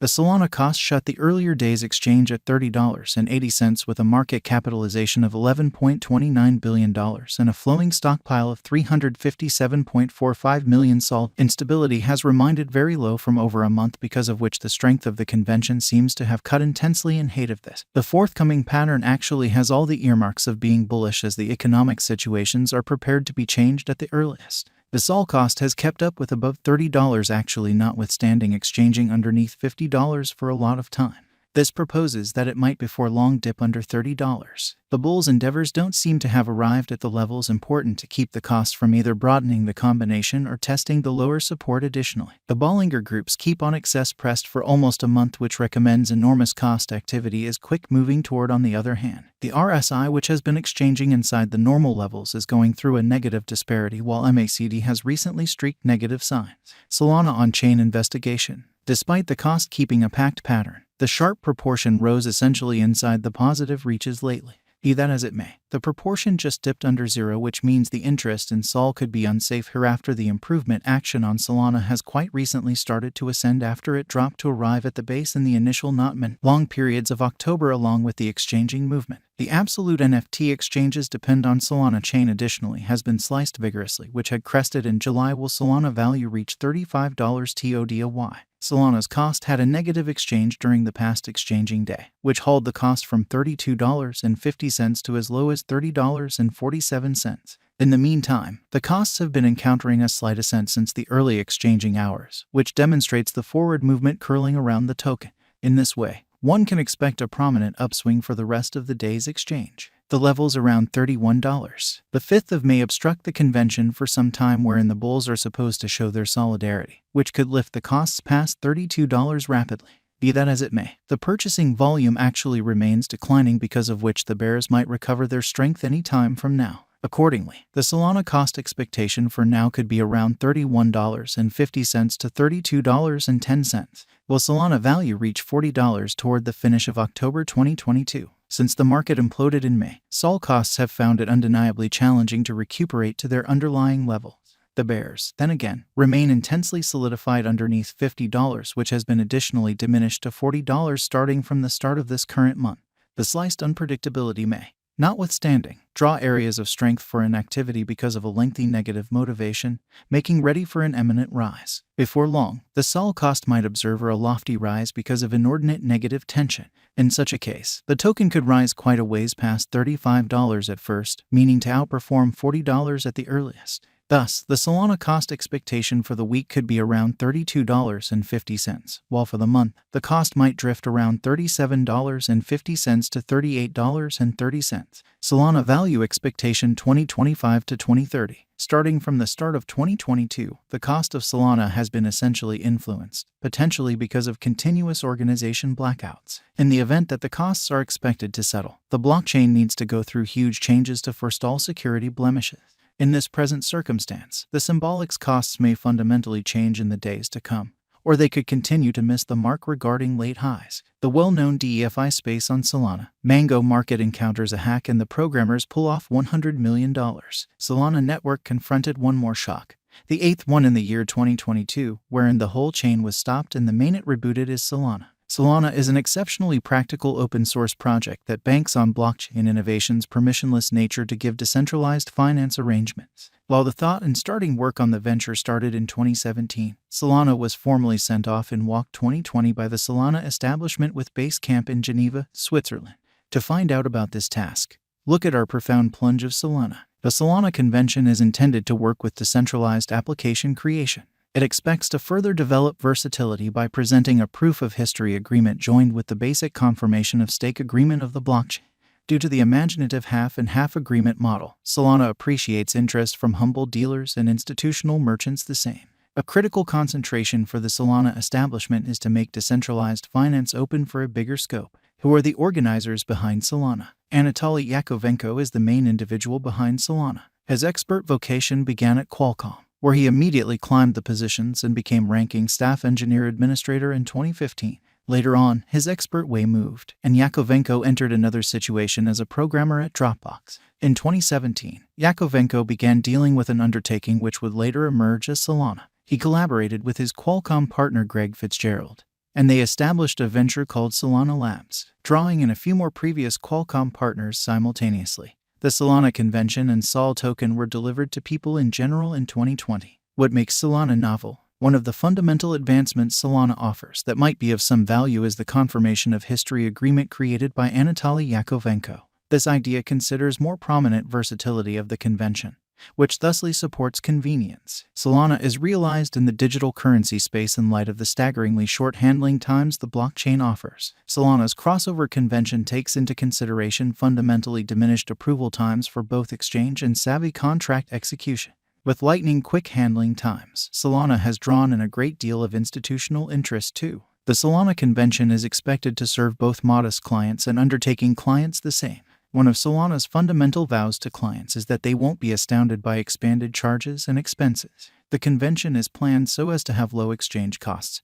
The Solana cost shut the earlier day's exchange at $30.80 with a market capitalization of $11.29 billion and a flowing stockpile of 357.45 million SOL. Instability has remained very low from over a month, because of which the strength of the convention seems to have cut intensely in hate of this. The forthcoming pattern actually has all the earmarks of being bullish, as the economic situations are prepared to be changed at the earliest. The SOL cost has kept up with above $30, actually notwithstanding exchanging underneath $50 for a lot of time. This proposes that it might before long dip under $30. The bull's endeavors don't seem to have arrived at the levels important to keep the cost from either broadening the combination or testing the lower support. Additionally, the Bollinger Groups keep on excess pressed for almost a month, which recommends enormous cost activity is quick moving toward. On the other hand, the RSI, which has been exchanging inside the normal levels, is going through a negative disparity, while MACD has recently streaked negative signs. Solana on-chain investigation. Despite the cost keeping a packed pattern, the sharp proportion rose essentially inside the positive reaches lately. Be that as it may, the proportion just dipped under zero, which means the interest in SOL could be unsafe hereafter. The improvement action on Solana has quite recently started to ascend after it dropped to arrive at the base in the initial not long periods of October, along with the exchanging movement. The absolute NFT exchanges depend on Solana chain additionally has been sliced vigorously, which had crested in July, will Solana value reach $35 TODY. Solana's cost had a negative exchange during the past exchanging day, which hauled the cost from $32.50 to as low as $30.47. In the meantime, the costs have been encountering a slight ascent since the early exchanging hours, which demonstrates the forward movement curling around the token. In this way, one can expect a prominent upswing for the rest of the day's exchange. The levels around $31. The 5th of May obstruct the convention for some time, wherein the bulls are supposed to show their solidarity, which could lift the costs past $32 rapidly. Be that as it may, the purchasing volume actually remains declining, because of which the bears might recover their strength any time from now. Accordingly, the Solana cost expectation for now could be around $31.50 to $32.10. Will Solana value reach $40 toward the finish of October 2022? Since the market imploded in May, SOL costs have found it undeniably challenging to recuperate to their underlying levels. The bears, then again, remain intensely solidified underneath $50, which has been additionally diminished to $40 starting from the start of this current month. The sliced unpredictability may, notwithstanding, draw areas of strength for inactivity because of a lengthy negative motivation, making ready for an imminent rise. Before long, the SOL cost might observe a lofty rise because of inordinate negative tension. In such a case, the token could rise quite a ways past $35 at first, meaning to outperform $40 at the earliest. Thus, the Solana cost expectation for the week could be around $32.50, while for the month, the cost might drift around $37.50 to $38.30. Solana value expectation 2025 to 2030. Starting from the start of 2022, the cost of Solana has been essentially influenced, potentially because of continuous organization blackouts. In the event that the costs are expected to settle, the blockchain needs to go through huge changes to forestall security blemishes. In this present circumstance, the symbolics costs may fundamentally change in the days to come, or they could continue to miss the mark regarding late highs. The well-known DeFi space on Solana, Mango Market encounters a hack and the programmers pull off $100 million. Solana network confronted one more shock, the 8th one in the year 2022, wherein the whole chain was stopped and the mainnet rebooted is Solana. Solana is an exceptionally practical open-source project that banks on blockchain innovation's permissionless nature to give decentralized finance arrangements. While the thought and starting work on the venture started in 2017, Solana was formally sent off in WOC 2020 by the Solana establishment with base camp in Geneva, Switzerland. To find out about this task, look at our profound plunge of Solana. The Solana convention is intended to work with decentralized application creation. It expects to further develop versatility by presenting a proof of history agreement joined with the basic confirmation of stake agreement of the blockchain. Due to the imaginative half-and-half agreement model, Solana appreciates interest from humble dealers and institutional merchants the same. A critical concentration for the Solana establishment is to make decentralized finance open for a bigger scope. Who are the organizers behind Solana? Anatoly Yakovenko is the main individual behind Solana. His expert vocation began at Qualcomm, where he immediately climbed the positions and became ranking staff engineer administrator in 2015. Later on, his expert way moved, and Yakovenko entered another situation as a programmer at Dropbox. In 2017, Yakovenko began dealing with an undertaking which would later emerge as Solana. He collaborated with his Qualcomm partner Greg Fitzgerald, and they established a venture called Solana Labs, drawing in a few more previous Qualcomm partners simultaneously. The Solana convention and Sol token were delivered to people in general in 2020. What makes Solana novel? One of the fundamental advancements Solana offers that might be of some value is the confirmation of history agreement created by Anatoly Yakovenko. This idea considers more prominent versatility of the convention, which thusly supports convenience. Solana is realized in the digital currency space in light of the staggeringly short handling times the blockchain offers. Solana's crossover convention takes into consideration fundamentally diminished approval times for both exchange and savvy contract execution. With lightning-quick handling times, Solana has drawn in a great deal of institutional interest too. The Solana convention is expected to serve both modest clients and undertaking clients the same. One of Solana's fundamental vows to clients is that they won't be astounded by expanded charges and expenses. The convention is planned so as to have low exchange costs,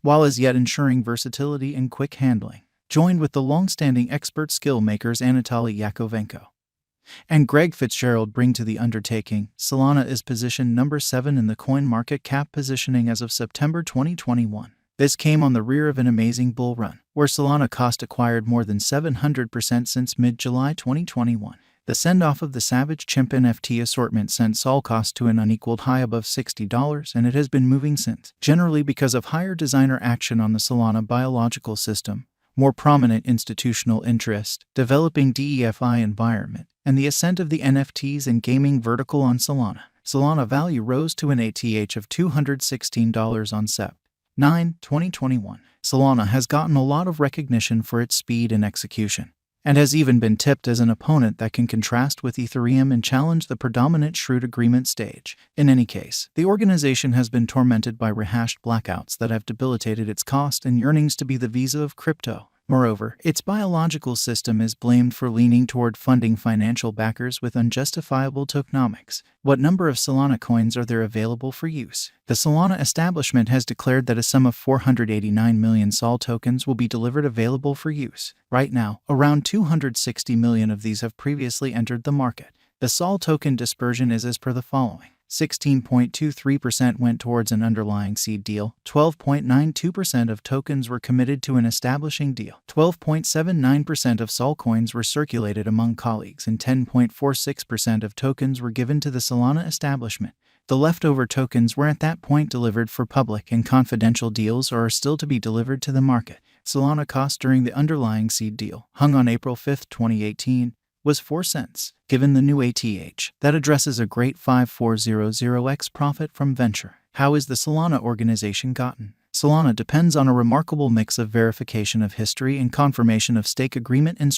while as yet ensuring versatility and quick handling. Joined with the long-standing expert skill makers Anatoly Yakovenko and Greg Fitzgerald bring to the undertaking, Solana is positioned number 7 in the coin market cap positioning as of September 2021. This came on the rear of an amazing bull run, where Solana cost acquired more than 700% since mid-July 2021. The send-off of the Savage Chimp NFT assortment sent Sol cost to an unequaled high above $60, and it has been moving since, generally because of higher designer action on the Solana biological system, more prominent institutional interest, developing DeFi environment, and the ascent of the NFTs and gaming vertical on Solana. Solana value rose to an ATH of $216 on Sept. 9, 2021. Solana has gotten a lot of recognition for its speed and execution, and has even been tipped as an opponent that can contrast with Ethereum and challenge the predominant Shroud agreement stage. In any case, the organization has been tormented by rehashed blackouts that have debilitated its cost and yearnings to be the Visa of crypto. Moreover, its biological system is blamed for leaning toward funding financial backers with unjustifiable tokenomics. What number of Solana coins are there available for use? The Solana establishment has declared that a sum of 489 million Sol tokens will be delivered available for use. Right now, around 260 million of these have previously entered the market. The Sol token dispersion is as per the following. 16.23% went towards an underlying seed deal, 12.92% of tokens were committed to an establishing deal, 12.79% of Sol coins were circulated among colleagues, and 10.46% of tokens were given to the Solana establishment. The leftover tokens were at that point delivered for public and confidential deals or are still to be delivered to the market. Solana cost during the underlying seed deal, hung on April 5, 2018, was 4 cents. Given the new ATH, that addresses a great 5400x profit from venture. How is the Solana organization gotten? Solana depends on a remarkable mix of verification of history and confirmation of stake agreement and